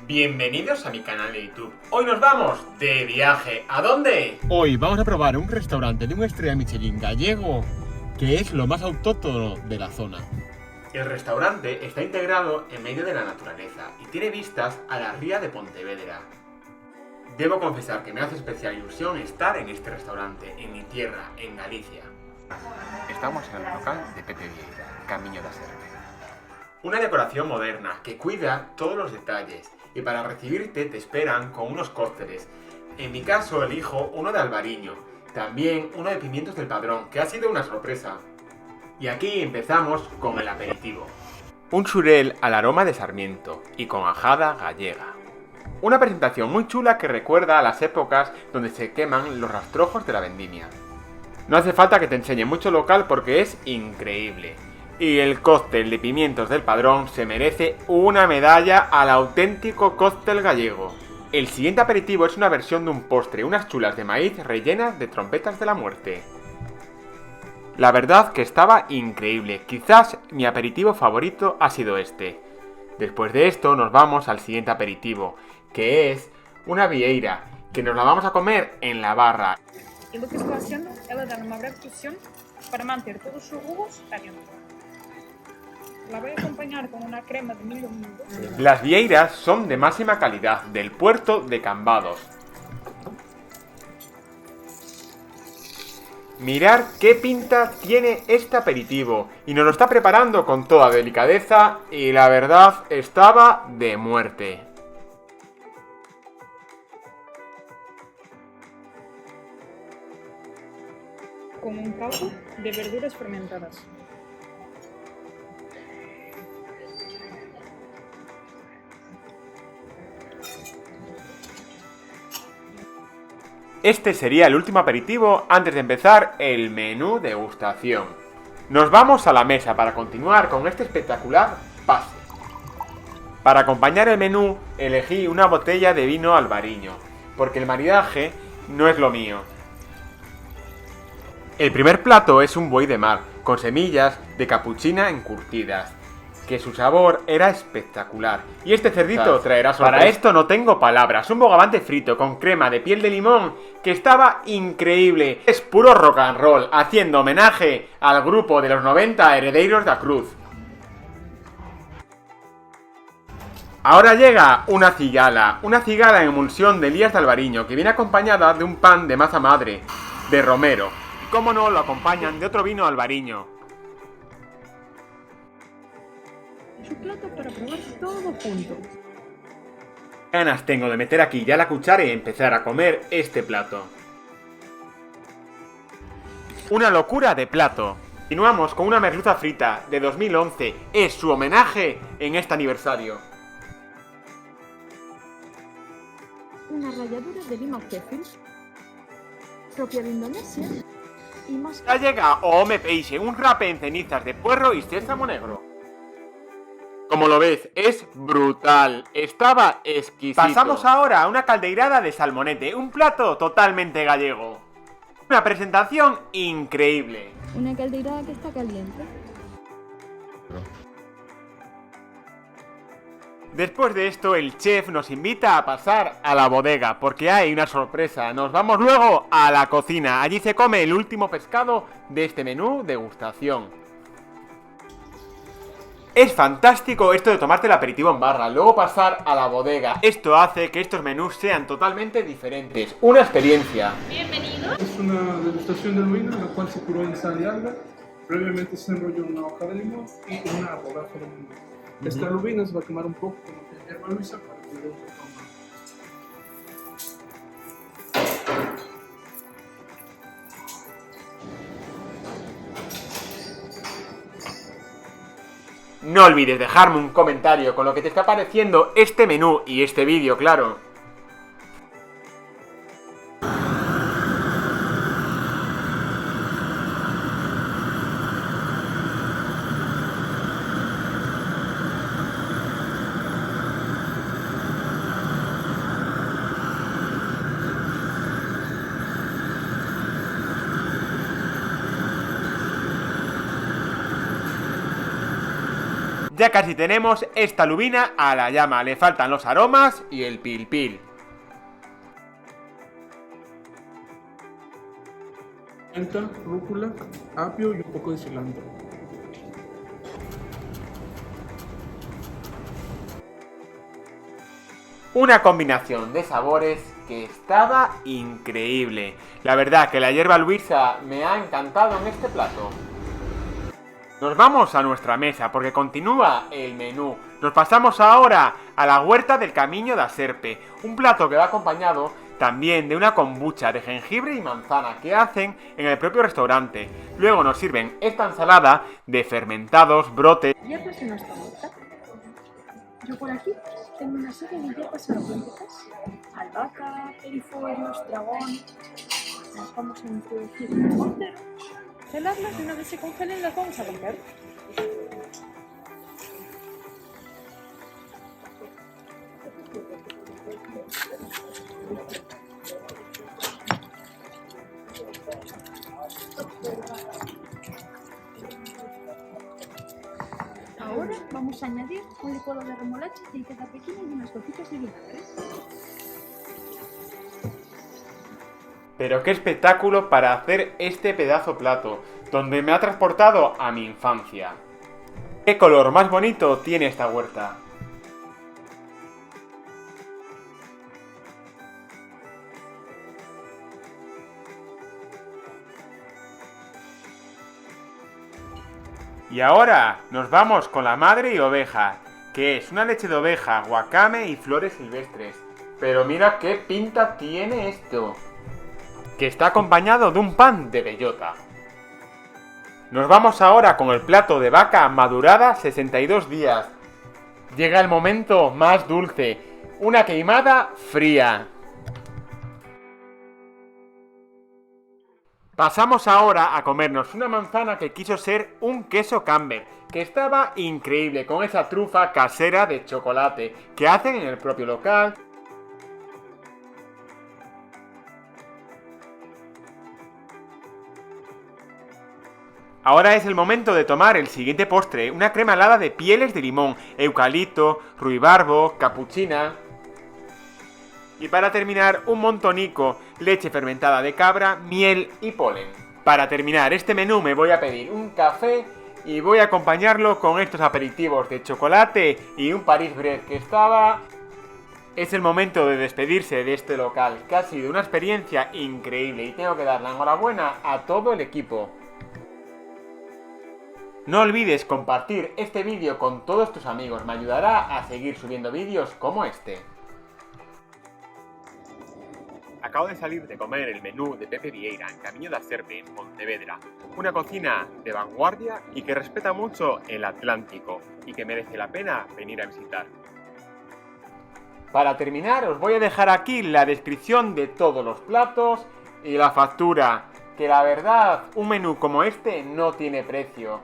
Bienvenidos a mi canal de YouTube. Hoy nos vamos de viaje. ¿A dónde? Hoy vamos a probar un restaurante de una estrella Michelin gallego que es lo más autóctono de la zona. El restaurante está integrado en medio de la naturaleza y tiene vistas a la ría de Pontevedra. Debo confesar que me hace especial ilusión estar en este restaurante, en mi tierra, en Galicia. Estamos en el local de Pepe Vieira, Camiño da Serpe. Una decoración moderna que cuida todos los detalles y para recibirte te esperan con unos cócteles. En mi caso elijo uno de albariño, también uno de pimientos del Padrón, que ha sido una sorpresa. Y aquí empezamos con el aperitivo. Un xurel al aroma de sarmiento y con ajada gallega. Una presentación muy chula que recuerda a las épocas donde se queman los rastrojos de la vendimia. No hace falta que te enseñe mucho local porque es increíble. Y el cóctel de pimientos del Padrón se merece una medalla al auténtico cóctel gallego. El siguiente aperitivo es una versión de un postre, unas chulas de maíz rellenas de trompetas de la muerte. La verdad que estaba increíble, quizás mi aperitivo favorito ha sido este. Después de esto nos vamos al siguiente aperitivo, que es una vieira, que nos la vamos a comer en la barra. Y lo que estoy haciendo es dar una breve cocción para mantener todos sus jugos adentro. La voy a acompañar con una crema de milho. Las vieiras son de máxima calidad, del puerto de Cambados. Mirad qué pinta tiene este aperitivo, y nos lo está preparando con toda delicadeza, y la verdad estaba de muerte. Con un caldo de verduras fermentadas. Este sería el último aperitivo antes de empezar el menú degustación. Nos vamos a la mesa para continuar con este espectacular pase. Para acompañar el menú elegí una botella de vino albariño, porque el maridaje no es lo mío. El primer plato es un buey de mar, con semillas de capuchina encurtidas, que su sabor era espectacular. Y este cerdito traerá sorpresa. Para esto no tengo palabras, un bogavante frito con crema de piel de limón que estaba increíble. Es puro rock and roll, haciendo homenaje al grupo de los 90 Herederos da Cruz. Ahora llega una cigala en emulsión de Elías de Albariño, que viene acompañada de un pan de masa madre, de romero. Y cómo no, lo acompañan de otro vino albariño. Su plato para probar todo junto. Ganas tengo de meter aquí ya la cuchara y empezar a comer este plato. Una locura de plato. Continuamos con una merluza frita de 2011. Es su homenaje en este aniversario. Una ralladura de lima kéfir, propia de Indonesia, y más. Ya llega Ome Peixe, un rape en cenizas de puerro y sésamo negro. Como lo ves, es brutal, estaba exquisito. Pasamos ahora a una caldeirada de salmonete, un plato totalmente gallego. Una presentación increíble. Una caldeirada que está caliente. Después de esto, el chef nos invita a pasar a la bodega, porque hay una sorpresa. Nos vamos luego a la cocina, allí se come el último pescado de este menú degustación. Es fantástico esto de tomarte el aperitivo en barra, luego pasar a la bodega. Esto hace que estos menús sean totalmente diferentes. Una experiencia. Es una degustación del vino, la cual se curó en sal y alga. Previamente se enrolló en una hoja de limón y en una rodaja de limón. Esta lubina se va a quemar un poco con lo que es hierba luisa para que luego se coma. No olvides dejarme un comentario con lo que te está pareciendo este menú y este vídeo, claro. Ya casi tenemos esta lubina a la llama, le faltan los aromas y el pil pil. Pimienta, rúcula, apio y un poco de cilantro. Una combinación de sabores que estaba increíble. La verdad que la hierba luisa me ha encantado en este plato. Nos vamos a nuestra mesa porque continúa el menú. Nos pasamos ahora a la huerta del Camiño da Serpe, un plato que va acompañado también de una kombucha de jengibre y manzana que hacen en el propio restaurante. Luego nos sirven esta ensalada de fermentados, brotes. Hierbas de nuestra huerta. Yo por aquí tengo una serie de hierbas aromáticas: albahaca, perifolios, dragón. Las vamos a introducir en el mortero. Gelarlas y una vez se congelen las vamos a romper. Ahora vamos a añadir un licuado de remolacha, aceite de pequeña y unas gotitas de vinagre. Pero qué espectáculo para hacer este pedazo plato, donde me ha transportado a mi infancia. ¿Qué color más bonito tiene esta huerta? Y ahora nos vamos con la madre y oveja, que es una leche de oveja, guacame y flores silvestres. Pero mira qué pinta tiene esto, que está acompañado de un pan de bellota. Nos vamos ahora con el plato de vaca madurada 62 días. Llega el momento más dulce, una queimada fría. Pasamos ahora a comernos una manzana que quiso ser un queso Camembert, que estaba increíble con esa trufa casera de chocolate que hacen en el propio local. Ahora es el momento de tomar el siguiente postre, una crema helada de pieles de limón, eucalipto, ruibarbo, capuchina. Y para terminar, un montonico, leche fermentada de cabra, miel y polen. Para terminar este menú me voy a pedir un café y voy a acompañarlo con estos aperitivos de chocolate y un Paris Brest que estaba... Es el momento de despedirse de este local, que ha sido una experiencia increíble y tengo que dar la enhorabuena a todo el equipo. No olvides compartir este vídeo con todos tus amigos, me ayudará a seguir subiendo vídeos como este. Acabo de salir de comer el menú de Pepe Vieira en Camiño da Serpe, en Pontevedra. Una cocina de vanguardia y que respeta mucho el Atlántico y que merece la pena venir a visitar. Para terminar, os voy a dejar aquí la descripción de todos los platos y la factura, que la verdad, un menú como este no tiene precio.